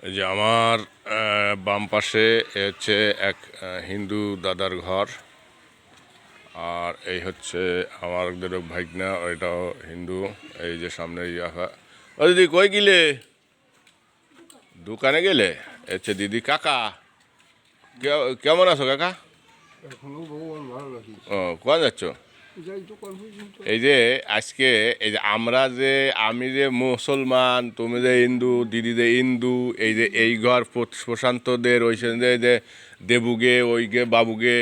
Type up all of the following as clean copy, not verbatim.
এই যে আমার বাম পাশে হচ্ছে এক হিন্দু দাদার ঘর, আর এই হচ্ছে আমাদের ভাইগনা, ওইটাও হিন্দু। এই যে সামনে রাখা। ও দিদি কই গেলে? দোকানে গেলে? হচ্ছে দিদি। কাকা কেমন আছো কাকা? ও কোয়া যাচ্ছ? এই যে আজকে এই যে আমি যে মুসলমান, তুমি যে হিন্দু, দিদি যে হিন্দু, এই যে এই ঘর প্রশান্তদের ওই যে দেবুগে, ওই গে বাবুগে,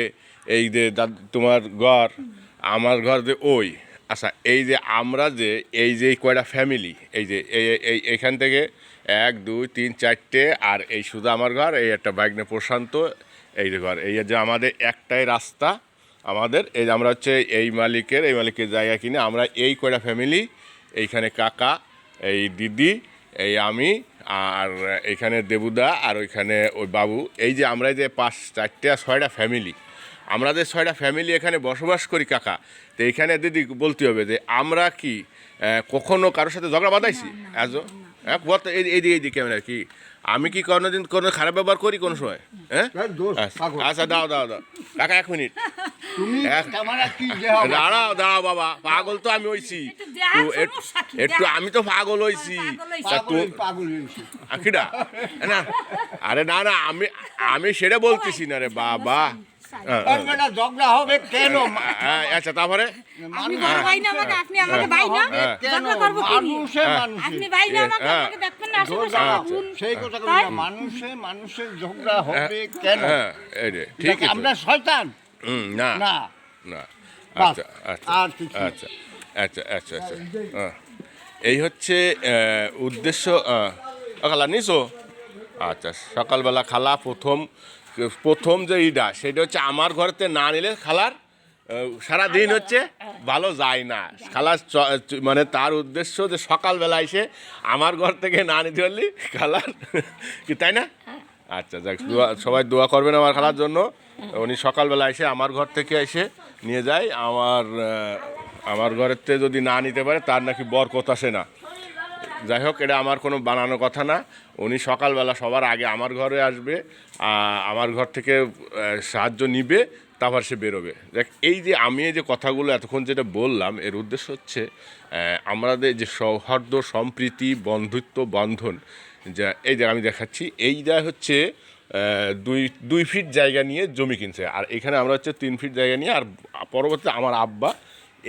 এই যে তোমার ঘর, আমার ঘর যে ওই। আচ্ছা, এই যে আমরা যে এই যে কয়টা ফ্যামিলি, এই যে এইখান থেকে 1 2 3 4টে, আর এই শুধু আমার ঘর, এই একটা বাইকনে প্রশান্ত, এই যে ঘর, এই যে আমাদের একটাই রাস্তা। আমাদের এই যে আমরা হচ্ছে এই মালিকের জায়গা কিনে আমরা এই কয়টা ফ্যামিলি, এইখানে কাকা, এই দিদি, এই আমি, আর এইখানে দেবুদা, আর ওইখানে ওই বাবু, এই যে আমরা যে 5 4টে 6টা ফ্যামিলি, আমরা যে 6টা ফ্যামিলি এখানে বসবাস করি কাকা। তো এইখানে দিদি বলতে হবে যে আমরা কি কখনো কারোর সাথে ঝগড়া বাঁধাইছি? এইদিকে ক্যামেরা কি আমি কি কোনোদিন কোনো খারাপ ব্যবহার করি কোনো সময়? হ্যাঁ, আচ্ছা দাও কাকা 1 মিনিট। দাঁড়াও বাবা, পাগল তো আমি হইছি একটু, আমি তো পাগল হইছি। কিডা না? আরে না, আমি সেটা বলতেছি না রে বাবা। আচ্ছা, তারপরে মানুষের ঝগড়া হবে কেন? ঠিক আছে, আমরা শয়তান না না না। আচ্ছা আচ্ছা আচ্ছা আচ্ছা আচ্ছা, এই হচ্ছে উদ্দেশ্য। খালা নিছো? আচ্ছা, সকালবেলা খালা প্রথম যে ইটা, সেটা হচ্ছে আমার ঘরেতে না নিলে খালার সারাদিন হচ্ছে ভালো যায় না। খালার মানে তার উদ্দেশ্য যে সকালবেলা এসে আমার ঘর থেকে না নিতে পারলি খালার কি, তাই না? আচ্ছা যাক, সবাই দোয়া করবেন আমার খালার জন্য। উনি সকালবেলা এসে আমার ঘর থেকে এসে নিয়ে যায়। আমার ঘরের থেকে যদি না নিতে পারে তার নাকি বরকত আসে না। যাই হোক, এটা আমার কোনো বানানো কথা না। উনি সকালবেলা সবার আগে আমার ঘরে আসবে, আমার ঘর থেকে সাহায্য নিবে, তারপর সে বেরোবে। দেখ, এই যে আমি এই যে কথাগুলো এতক্ষণ যেটা বললাম, এর উদ্দেশ্য হচ্ছে আমাদের যে সৌহার্দ্য, সম্প্রীতি, বন্ধুত্ব, বন্ধন, যা এই যে আমি দেখাচ্ছি, এইটা হচ্ছে 2 ফিট জায়গা নিয়ে জমি কিনছে, আর এখানে আমরা হচ্ছে 3 ফিট জায়গা নিয়ে, আর পরবর্তীতে আমার আব্বা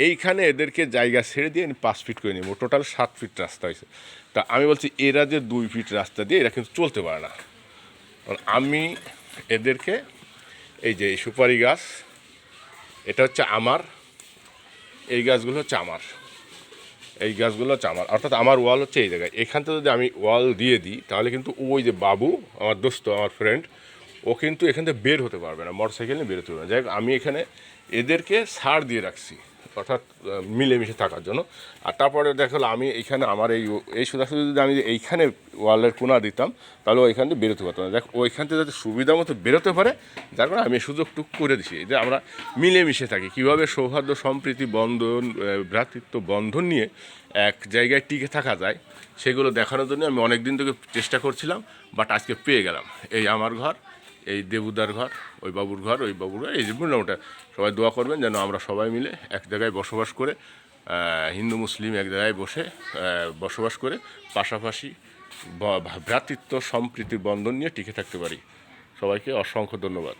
এইখানে এদেরকে জায়গা ছেড়ে দিয়ে 5 ফিট করে নিব, টোটাল 7 ফিট রাস্তা হয়েছে। তা আমি বলছি এরা যে 2 ফিট রাস্তা দিয়ে এরা কিন্তু চলতে পারে না। আমি এদেরকে এই যে এই সুপারি গাছ, এটা হচ্ছে আমার, এই গাছগুলো হচ্ছে আমার, এই গাছগুলো হচ্ছে আমার, অর্থাৎ আমার ওয়াল হচ্ছে এই জায়গায়। এখান থেকে যদি আমি ওয়াল দিয়ে দিই তাহলে কিন্তু ওই যে বাবু, আমার দোস্ত, আমার ফ্রেন্ড, ও কিন্তু এখান থেকে বের হতে পারবে না, মোটরসাইকেল নিয়ে বের হতে পারবে না। যাই হোক, আমি এখানে এদেরকে ছাড় দিয়ে রাখছি, অর্থাৎ মিলেমিশে থাকার জন্য। আর তারপরে দেখো, আমি এইখানে আমার এই সোজাসুজি যদি আমি এইখানে ওয়ালের কোনা দিতাম তাহলে ওইখান থেকে বেরোতে পারতাম না। দেখ, ওইখান থেকে যাতে সুবিধা মতো বেরোতে পারে, যার কারণে আমি সুযোগটুকু করে দিছি যে আমরা মিলেমিশে থাকি। কীভাবে সৌহার্দ্য, সম্প্রীতি, বন্ধন, ভ্রাতৃত্ব বন্ধন নিয়ে এক জায়গায় টিকে থাকা যায়, সেগুলো দেখানোর জন্য আমি অনেক দিন থেকে চেষ্টা করছিলাম, বাট আজকে পেয়ে গেলাম। এই আমার ঘর, এই দেবুদার ঘর, ওই বাবুর ঘর, ওই বাবুর ঘর, এই যে ওটা। সবাই দোয়া করবেন যেন আমরা সবাই মিলে এক জায়গায় বসবাস করে, হিন্দু মুসলিম এক জায়গায় বসবাস করে পাশাপাশি ভ্রাতৃত্ব, সম্প্রীতির বন্ধন নিয়ে টিকে থাকতে পারি। সবাইকে অসংখ্য ধন্যবাদ।